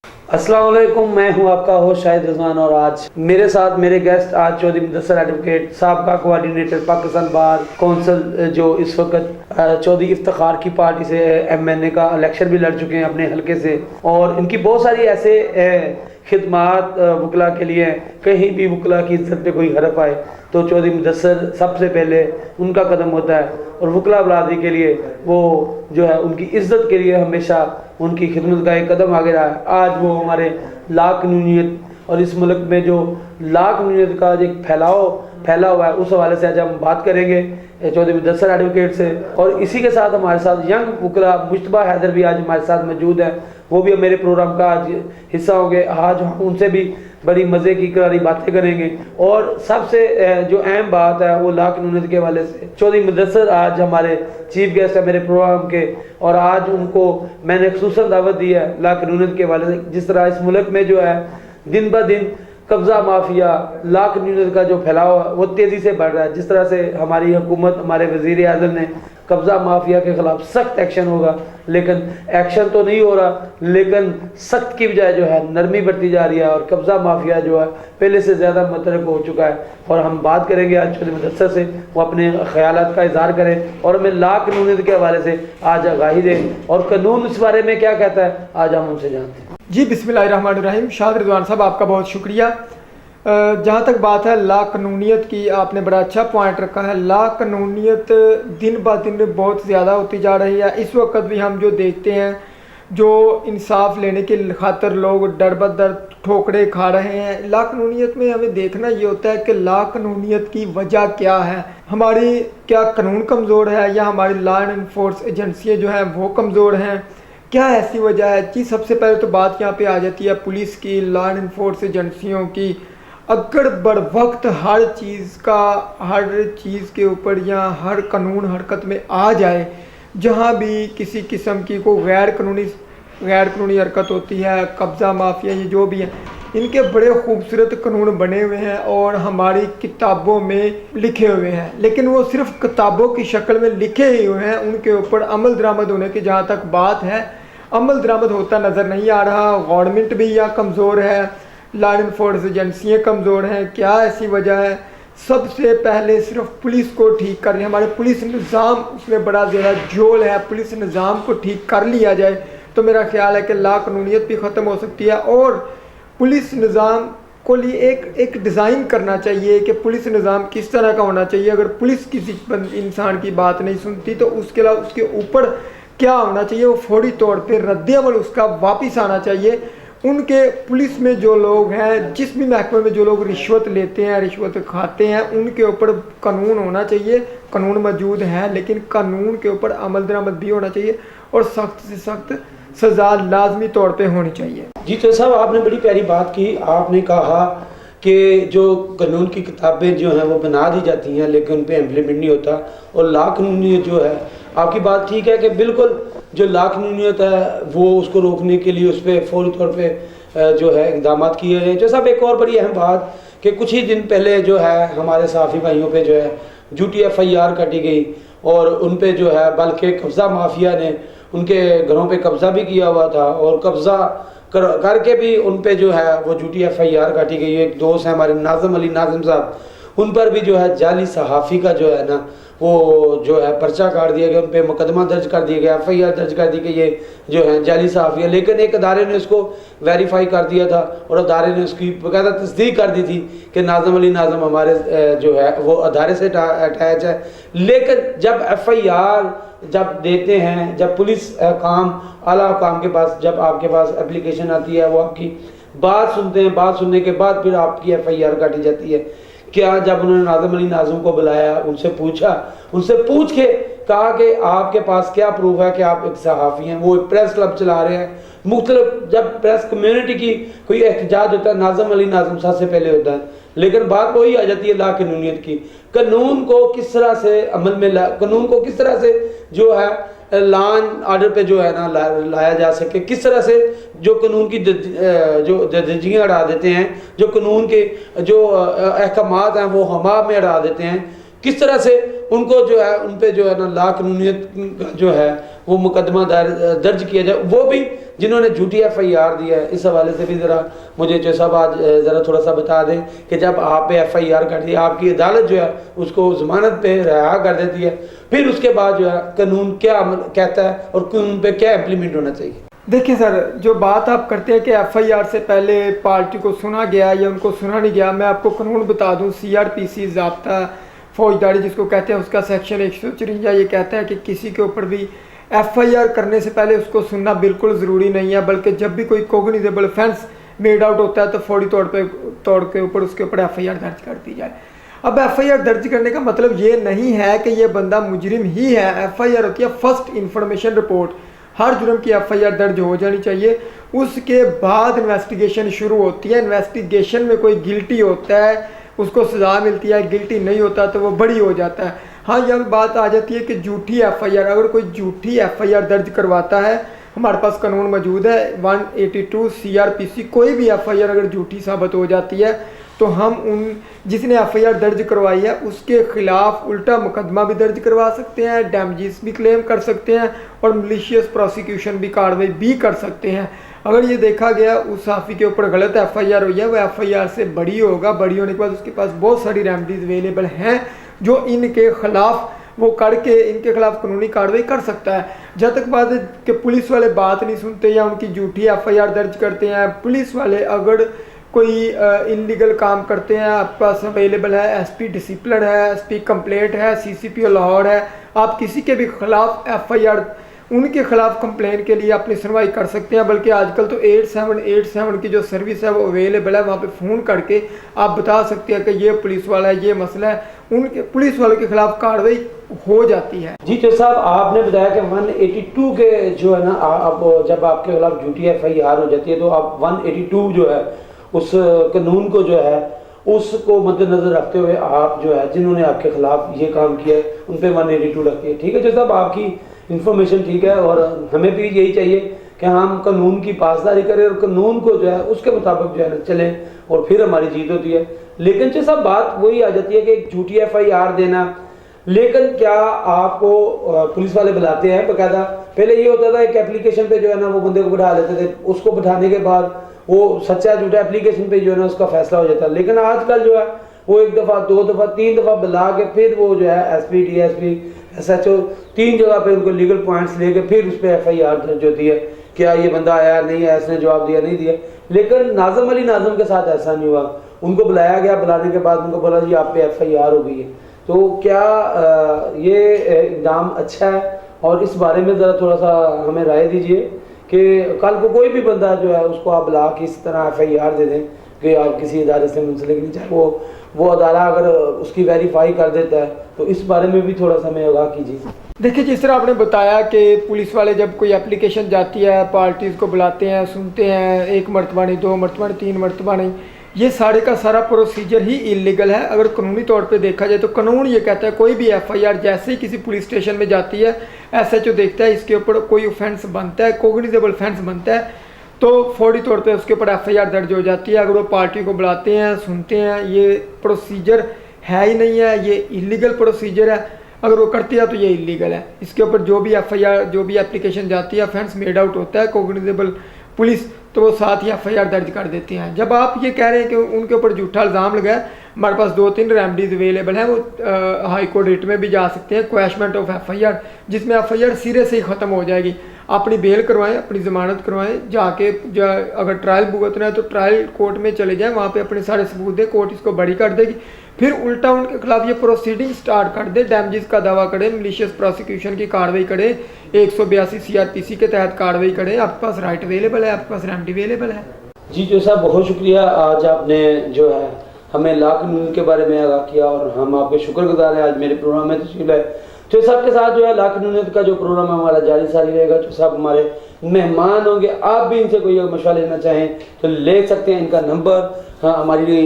अस्सलाम वालेकुम, मैं हूं आपका होस्ट शाहिद रिजवान और आज मेरे साथ मेरे गेस्ट आज चौधरी मुदस्सर एडवोकेट साहब कोऑर्डिनेटर पाकिस्तान बार कौंसिल जो इस वक्त चौधरी इफ्तिखार की पार्टी से MNA का इलेक्शन भी लड़ चुके हैं अपने हलके से और इनकी बहुत सारी ऐसे खिदमात वकला के लिए कहीं भी वकला की इज्जत पे कोई हरफ आए तो चौधरी मुदस्सर सबसे पहले उनका कदम होता है और वकला बरादरी के लिए वो जो है उनकी इज्जत के लिए हमेशा उनकी खिदमत का एक कदम आगे रहा है। आज वो हमारे ला कानूनियत और इस मुल्क में जो ला कानूनियत का एक फैला हुआ है उस हवाले से आज हम बात करेंगे चौधरी मुदस्सर एडवोकेट से। और इसी के साथ हमारे साथ यंग वकला मुश्तबा हैदर भी आज हमारे साथ मौजूद है, वो भी मेरे प्रोग्राम का आज हिस्सा होंगे। आज हम उनसे भी बड़ी मज़े की करारी बातें करेंगे और सबसे जो अहम बात है वो ला कानूनियत के हवाले से चौधरी मुदस्सर आज हमारे चीफ गेस्ट है मेरे प्रोग्राम के और आज उनको मैंने खुसूसन दावत दी है ला कानूनियत के हवाले से। जिस तरह इस मुल्क में जो है दिन ब दिन कब्ज़ा माफिया ला कानूनियत का जो फैलाव है वो तेज़ी से बढ़ रहा है। जिस तरह से हमारी हुकूमत हमारे वज़ीर आज़म ने कब्ज़ा माफिया के ख़िलाफ़ सख्त एक्शन होगा, लेकिन एक्शन तो नहीं हो रहा, लेकिन सख्त की बजाय जो है नरमी बढ़ती जा रही है और कब्ज़ा माफिया जो है पहले से ज़्यादा मुतरक हो चुका है। और हम बात करेंगे आज चौधरी मुदस्सर से, वो अपने ख्यालात का इज़हार करें और हमें ला कानूनियत के हवाले से आज आगाही दें और कानून इस बारे में क्या कहता है आज हम उनसे जानते हैं। जी बिस्मिल्लाहिर्रहमानिर्रहीम। शाहिद रिजवान साहब आपका बहुत शुक्रिया। जहाँ तक बात है ला कानूनियत की, आपने बड़ा अच्छा पॉइंट रखा है। ला कानूनियत दिन ब दिन बहुत ज़्यादा होती जा रही है। इस वक्त भी हम जो देखते हैं जो इंसाफ लेने के खातर लोग डर ब डर ठोकरे खा रहे हैं। ला कानूनियत में हमें देखना ये होता है कि ला कानूनियत की वजह क्या है, हमारी क्या कानून कमज़ोर है या हमारी लॉ एंड इन्फोर्स एजेंसियाँ जो हैं वो कमज़ोर हैं, क्या ऐसी वजह है। जी सबसे पहले तो बात यहाँ पे आ जाती है पुलिस की, लॉ एंड इन्फोर्स एजेंसियों की। अगर बर वक्त हर चीज़ के ऊपर या हर कानून हरकत में आ जाए, जहाँ भी किसी किस्म की कोई गैर कानूनी हरकत होती है, कब्ज़ा माफिया ये जो भी है, इनके बड़े खूबसूरत कानून बने हुए हैं और हमारी किताबों में लिखे हुए हैं, लेकिन वो सिर्फ किताबों की शक्ल में लिखे ही हुए हैं। उनके ऊपर अमल दरामद होने की जहाँ तक बात है, अमल दरामद होता नज़र नहीं आ रहा। गवर्नमेंट भी या कमज़ोर है, लॉ एंड इन्फोर्स एजेंसियाँ कमज़ोर हैं। क्या ऐसी वजह है? सबसे पहले सिर्फ पुलिस को ठीक कर रही है। हमारे पुलिस निज़ाम उसमें बड़ा ज़्यादा झोल है। पुलिस निज़ाम को ठीक कर लिया जाए तो मेरा ख्याल है कि ला कानूनियत भी ख़त्म हो सकती है। और पुलिस निज़ाम को लिए एक डिज़ाइन करना चाहिए कि पुलिस निज़ाम किस तरह का होना चाहिए। अगर पुलिस किसी इंसान की बात नहीं सुनती तो उसके अलावा उसके ऊपर क्या होना चाहिए, वो फौरी तौर पे रद्द-ए-अमल उसका वापस आना चाहिए। उनके पुलिस में जो लोग हैं, जिस भी महकमे में जो लोग रिश्वत लेते हैं, रिश्वत खाते हैं, उनके ऊपर कानून होना चाहिए। कानून मौजूद है लेकिन कानून के ऊपर अमल दरामद भी होना चाहिए और सख्त से सख्त सज़ा लाजमी तौर पे होनी चाहिए। जी तो साहब आपने बड़ी प्यारी बात की। आपने कहा कि जो कानून की किताबें जो हैं वो बना दी जाती हैं लेकिन उन पर इम्प्लीमेंट नहीं होता और ला कानूनियत जो है, आपकी बात ठीक है कि बिल्कुल जो ला कानूनियत है वो उसको रोकने के लिए उस पर फौरी तौर पे जो है इक़दाम किए गए। जो साहब एक और बड़ी अहम बात कि कुछ ही दिन पहले जो है हमारे सहाफ़ी भाइयों पे जो है झूठी FIR काटी गई और उन पे जो है बल्कि कब्ज़ा माफिया ने उनके घरों पे कब्ज़ा भी किया हुआ था और कब्ज़ा करके भी उन पे जो है वो झूठी FIR काटी गई। एक दोस्त है हमारे नाज़िम अली नाज़िम साहब, उन पर भी जो है जाली सहाफ़ी का जो है ना वो जो है पर्चा काट दिया गया, उन पर मुकदमा दर्ज कर दिया गया, FIR दर्ज कर दी कि ये जो है जाली सहाफ़ी है। लेकिन एक अदारे ने उसको वेरीफाई कर दिया था और अदारे ने उसकी बाकायदा तस्दीक कर दी थी कि नाज़िम अली नाज़िम हमारे जो है वो अदारे से अटैच है। लेकिन जब FIR जब देते हैं, जब पुलिस काम आला काम के पास जब आपके पास एप्लीकेशन आती है, वो आपकी बात सुनते हैं, बात सुनने के बाद फिर आपकी FIR काटी जाती है। क्या जब उन्होंने नाज़िम अली नाज़िम को बुलाया, उनसे पूछ के कहा कि आपके पास क्या प्रूफ है कि आप एक सहाफ़ी हैं, वो एक प्रेस क्लब चला रहे हैं, मुख्तलिफ जब प्रेस कम्यूनिटी की कोई एहतजाज होता है नाज़िम अली नाज़िम सबसे पहले होता है। लेकिन बात वही आ जाती है ला कानूनियत की, कानून को किस तरह से अमल में कानून को किस तरह से जो है लॉ एंड ऑर्डर पे जो है ना लाया जा सके, किस तरह से जो कानून की जो धज्जियाँ उड़ा देते हैं, जो कानून के जो अहकामात हैं वो हवा में उड़ा देते हैं, किस तरह से उनको जो है उन पे जो है ना ला कानूनियत जो है वो मुकदमा दर्ज किया जाए, वो भी जिन्होंने झूठी FIR दी है। इस हवाले से भी ज़रा मुझे जो साहब आज ज़रा थोड़ा सा बता दें कि जब आप पे FIR कर दी, आपकी अदालत जो है उसको ज़मानत पे रिहा कर देती है, फिर उसके बाद जो है कानून क्या कहता है और कानून पे क्या इम्प्लीमेंट होना चाहिए? देखिए सर, जो बात आप करते हैं कि FIR से पहले पार्टी को सुना गया या उनको सुना नहीं गया, मैं आपको कानून बता दूं। CRPC ज़ाब्ता फौजदारी जिसको कहते हैं, उसका सेक्शन 154 ये कहता है कि किसी के ऊपर भी FIR करने से पहले उसको सुनना बिल्कुल ज़रूरी नहीं है, बल्कि जब भी कोई कोग्निजेबल ऑफेंस मेड आउट होता है तो फौरी तौर के ऊपर उसके ऊपर FIR दर्ज कर दी जाए। अब FIR दर्ज करने का मतलब ये नहीं है कि ये बंदा मुजरिम ही है। FIR होती है फर्स्ट इंफॉर्मेशन रिपोर्ट। हर जुर्म की FIR दर्ज हो जानी चाहिए, उसके बाद इन्वेस्टिगेशन शुरू होती है। इन्वेस्टिगेशन में कोई गिल्टी होता है उसको सज़ा मिलती है, गिल्टी नहीं होता तो वो बरी हो जाता है। हाँ, यह बात आ जाती है कि झूठी FIR, अगर कोई झूठी FIR दर्ज करवाता है, हमारे पास कानून मौजूद है 182 CRPC, कोई भी FIR अगर झूठी साबित हो जाती है तो हम उन जिसने FIR दर्ज करवाई है उसके खिलाफ उल्टा मुकदमा भी दर्ज करवा सकते हैं, डैमेजेस भी क्लेम कर सकते हैं और मलिशियस प्रोसिक्यूशन भी कार्रवाई भी कर सकते हैं। अगर ये देखा गया उस साफ़ी के ऊपर गलत FIR हुई है, वो FIR से बरी होगा, बरी होने के बाद उसके पास बहुत सारी रेमेडीज अवेलेबल हैं जो इनके खिलाफ वो करके इनके खिलाफ कानूनी कार्रवाई कर सकता है। जब तक बात है कि पुलिस वाले बात नहीं सुनते या उनकी झूठी FIR दर्ज करते हैं, पुलिस वाले अगर कोई इलीगल काम करते हैं, आपके पास अवेलेबल है SP डिसिप्लिन है, SP कंप्लेंट है, CCPO लाहौर है, आप किसी के भी खिलाफ FIR उनके खिलाफ कंप्लेन के लिए अपनी सुनवाई कर सकते हैं। बल्कि आजकल तो 8787 की जो सर्विस है वो अवेलेबल है, वहाँ पे फ़ोन करके आप बता सकते हैं कि ये पुलिस वाला है, ये मसला है, उनके पुलिस वालों के खिलाफ कार्रवाई हो जाती है। जी तो साहब, आपने बताया कि 182 के जो है ना, अब जब आपके खिलाफ झूठी FIR हो जाती है तो आप 182 जो है उस कानून को जो है उसको मद्देनजर रखते हुए आप जो है जिन्होंने आपके खिलाफ ये काम किया है उन पर 182 रखती है। ठीक है जो साहब, आपकी इन्फॉर्मेशन ठीक है और हमें भी यही चाहिए कि हम कानून की पासदारी करें और कानून को जो है उसके मुताबिक जो है ना चलें और फिर हमारी जीत होती है। लेकिन जो सब बात वही आ जाती है कि एक झूठी FIR देना, लेकिन क्या आपको पुलिस वाले बुलाते हैं बाकायदा? पहले ये होता था एक एप्लीकेशन पे जो है ना वो बंदे को बिठा लेते थे, उसको बिठाने के बाद वो सच्चा झूठा एप्लीकेशन पे जो है ना उसका फैसला हो जाता है। लेकिन आजकल जो है वो 1 दफ़ा 2 दफ़ा 3 दफ़ा बुला के फिर वो जो है SP DSP SHO 3 जगह पे उनको लीगल पॉइंट्स लेके फिर उस पर FIR दर्ज होती है, क्या ये बंदा आया नहीं आया, इसने जवाब दिया नहीं दिया। लेकिन नाज़म अली नाज़म के साथ ऐसा नहीं हुआ, उनको बुलाया गया, बुलाने के बाद उनको बोला जी आप पे FIR हो गई है। तो क्या ये इक़दाम अच्छा है? और इस बारे में ज़रा थोड़ा सा हमें राय दीजिए कि कल को कोई भी बंदा जो है उसको आप बुला के इस तरह FIR दे दें कि आप किसी इदारे से मुंसलिक नहीं, चाहे वो अदारा अगर उसकी वेरीफाई कर देता है, तो इस बारे में भी थोड़ा सा हमें आगाह कीजिए। देखिए, जिस तरह आपने बताया कि पुलिस वाले जब कोई एप्लीकेशन जाती है पार्टीज़ को बुलाते हैं, सुनते हैं, 1 मरतबा नहीं, 2 मरतबा नहीं, 3 मरतबा नहीं, ये सारे का सारा प्रोसीजर ही इलीगल है। अगर कानूनी तौर पे देखा जाए तो कानून ये कहता है कोई भी FIR जैसे ही किसी पुलिस स्टेशन में जाती है, SHO देखता है इसके ऊपर कोई ऑफेंस बनता है, कोग्निजेबल ऑफेंस बनता है, तो फौरी तौर पे उसके ऊपर FIR दर्ज हो जाती है। अगर वो पार्टी को बुलाते हैं, सुनते हैं, ये प्रोसीजर है ही नहीं है, ये इलीगल प्रोसीजर है। अगर वो करती है तो ये इलीगल है। इसके ऊपर जो भी FIR जो भी एप्लीकेशन जाती है, ऑफेंस मेड आउट होता है कोग्निजेबल पुलिस, तो वो साथ ही FIR दर्ज कर देती हैं। जब आप ये कह रहे हैं कि उनके ऊपर झूठा इल्ज़ाम लगा है, हमारे पास 2-3 रेमडीज अवेलेबल हैं। वो हाई कोर्ट रिट में भी जा सकते हैं, क्वैशमेंट ऑफ FIR, जिसमें FIR सिरे से ही ख़त्म हो जाएगी। अपनी बेल करवाएं, अपनी ज़मानत करवाएं, अगर ट्रायल भुगतना है तो ट्रायल कोर्ट में चले जाएं, वहाँ पे अपने सारे सबूत दें, कोर्ट इसको बरी कर देगी। फिर उल्टा उनके खिलाफ ये प्रोसीडिंग स्टार्ट कर दे, डैमेजेस का दावा करें, मलिशियस प्रोसिक्यूशन की कार्रवाई करें, 182 CRPC के तहत कार्रवाई करें। आपके पास राइट अवेलेबल है, आपके पास रेमेडी अवेलेबल है। जी जो साहब, बहुत शुक्रिया, आज आपने जो है हमें लॉ कानून के बारे में आगाह किया और हम आपके शुक्रगुजार हैं। आज मेरे प्रोग्राम में तशरीफ है जो साहब के साथ जो है लॉ कानून का जो प्रोग्राम है हमारा जारी सारी रहेगा। जो साहब हमारे मेहमान होंगे, आप भी इनसे कोई मशवरा लेना चाहें तो ले सकते हैं। इनका नंबर हमारी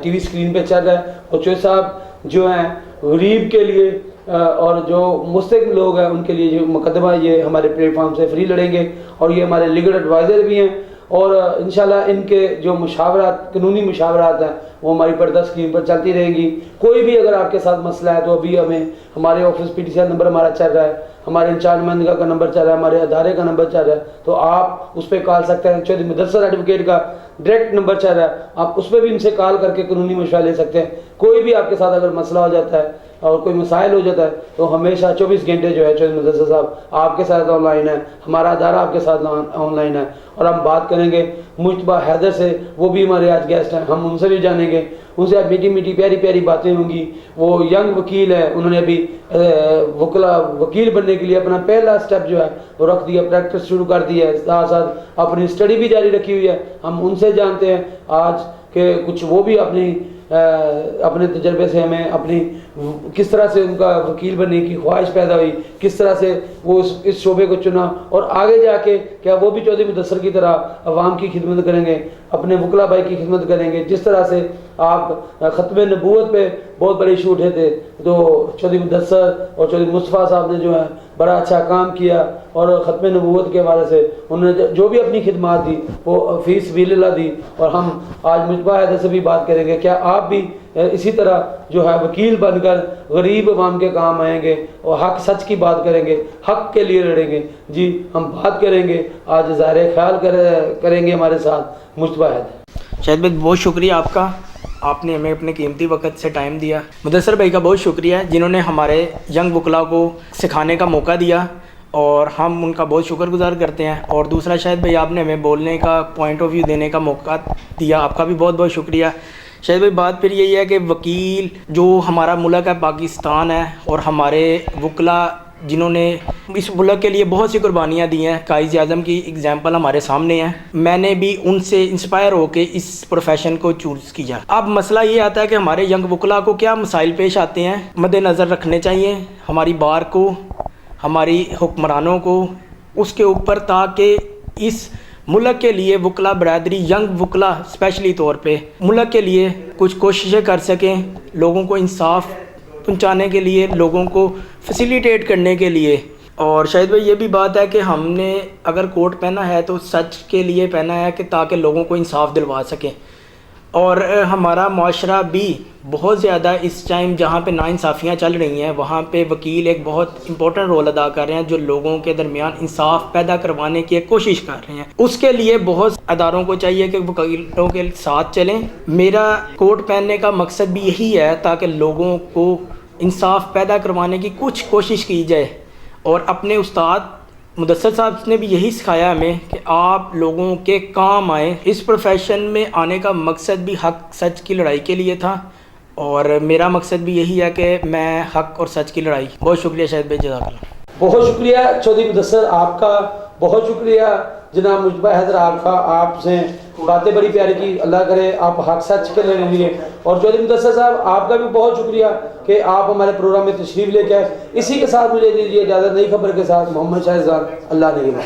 TV स्क्रीन पे चल रहा है। और जो साहब जो हैं गरीब के लिए और जो मुस्तहिक लोग हैं उनके लिए जो मुकदमा ये हमारे प्लेटफॉर्म से फ्री लड़ेंगे और ये हमारे लीगल एडवाइज़र भी हैं। और इंशाल्लाह इनके जो मुशावरात, कानूनी मुशावरात हैं, वो हमारी पर्दा स्क्रीन पर चलती रहेंगी। कोई भी अगर आपके साथ मसला है तो अभी हमें हमारे ऑफिस PTCL नंबर हमारा चल रहा है, हमारे इंचार्जमंद का नंबर चल रहा है, हमारे अदारे का नंबर चल रहा है, तो आप उस पर कॉल सकते हैं। चौधरी मुदस्सर एडवोकेट का डायरेक्ट नंबर चल रहा है, आप उस पर भी इनसे कॉल करके कानूनी मशवरा ले सकते हैं। कोई भी आपके साथ अगर मसला हो जाता है और कोई मसाइल हो जाता है तो हमेशा 24 घंटे जो है चौधरी मुदस्सर साहब आपके साथ ऑनलाइन है, हमारा अदारा आपके साथ ऑनलाइन है। और हम बात करेंगे मुश्तबा हैदर से, वो भी हमारे आज गेस्ट हैं, हम उनसे भी जानेंगे, उनसे आज मीठी मीठी प्यारी प्यारी बातें होंगी। वो यंग वकील है, उन्होंने अभी वकील बनने के लिए अपना पहला स्टेप जो है वो रख दिया, प्रैक्टिस शुरू कर दी है, साथ साथ अपनी स्टडी भी जारी रखी हुई है। हम उनसे जानते हैं आज के कुछ वो भी अपने तजर्बे से हमें अपनी किस तरह से उनका वकील बनने की ख्वाहिश पैदा हुई, किस तरह से वो इस शोबे को चुना और आगे जाके क्या वो भी चौधरी मुदस्सर की तरह अवाम की खिदमत करेंगे, अपने वकला भाई की खिदमत करेंगे। जिस तरह से आप ख़त्म नबूवत पे बहुत बड़ी इशू उठे थे, तो चौधरी मुदस्सर और चौधरी मुस्तफ़ा साहब ने जो है बड़ा अच्छा काम किया और ख़त्म नबूवत के हवाले से उन्होंने जो भी अपनी खिदमात दी वो फीस सबीलिल्लाह दी। और हम आज मुश्तबा हैदर से भी बात करेंगे, क्या आप भी इसी तरह जो है वकील बनकर गरीब अवाम के काम आएंगे और हक सच की बात करेंगे, हक के लिए लड़ेंगे। जी हम बात करेंगे आज, ज़ाहिर ख्याल करेंगे हमारे साथ मुश्तबा हैदर। शाहिद भाई बहुत शुक्रिया आपका, आपने हमें अपने कीमती वक्त से टाइम दिया। मुदस्सर भाई का बहुत शुक्रिया जिन्होंने हमारे यंग वकला को सिखाने का मौका दिया और हम उनका बहुत शुक्रगुजार करते हैं। और दूसरा शाहिद भाई आपने हमें बोलने का पॉइंट ऑफ व्यू देने का मौका दिया, आपका भी बहुत बहुत शुक्रिया। शाहिद भाई बात फिर यही है कि वकील जो हमारा मुल्क है पाकिस्तान है और हमारे वकला जिन्होंने इस मुल्क के लिए बहुत सी कुर्बानियाँ दी हैं, कायद आज़म की एग्जांपल हमारे सामने है। मैंने भी उनसे इंस्पायर होकर इस प्रोफेशन को चूज़ किया। अब मसला ये आता है कि हमारे यंग वकला को क्या मसाइल पेश आते हैं, मद्देनज़र रखने चाहिए हमारी बार को, हमारी हुक्मरानों को उसके ऊपर, ताकि इस मुल्क के लिए वकला बरादरी, यंग वकला स्पेशली तौर पे मुल्क के लिए कुछ कोशिशें कर सकें, लोगों को इंसाफ पहुंचाने के लिए, लोगों को फैसिलिटेट करने के लिए। और शायद भाई ये भी बात है कि हमने अगर कोट पहना है तो सच के लिए पहना है कि ताकि लोगों को इंसाफ दिलवा सकें। और हमारा माशरा भी बहुत ज़्यादा इस टाइम जहाँ पे नाइंसाफ़ियाँ चल रही हैं वहाँ पे वकील एक बहुत इंपॉर्टेंट रोल अदा कर रहे हैं, जो लोगों के दरमियान इंसाफ पैदा करवाने की एक कोशिश कर रहे हैं। उसके लिए बहुत अदारों को चाहिए कि वकीलों के साथ चलें। मेरा कोट पहनने का मकसद भी यही है ताकि लोगों को इंसाफ पैदा करवाने की कुछ कोशिश की जाए। और अपने उस्ताद मुदस्सर साहब ने भी यही सिखाया हमें कि आप लोगों के काम आए। इस प्रोफेशन में आने का मकसद भी हक सच की लड़ाई के लिए था और मेरा मकसद भी यही है कि मैं हक और सच की लड़ाई। बहुत शुक्रिया शाहिद भाई, जज़ाकल्लाह। बहुत शुक्रिया चौधरी मुदस्सर आपका, बहुत शुक्रिया जनाब मुश्तबा हैदर आपका, आपसे बातें बड़ी प्यारी की, अल्लाह करे आप हक सच के लिए। और चौधरी मुदस्सर साहब आपका भी बहुत शुक्रिया कि आप हमारे प्रोग्राम में तशरीफ़ लेके आए। इसी के साथ मुझे दीजिए इजाज़त, नई खबर के साथ मोहम्मद शाहजान, अल्लाह ने।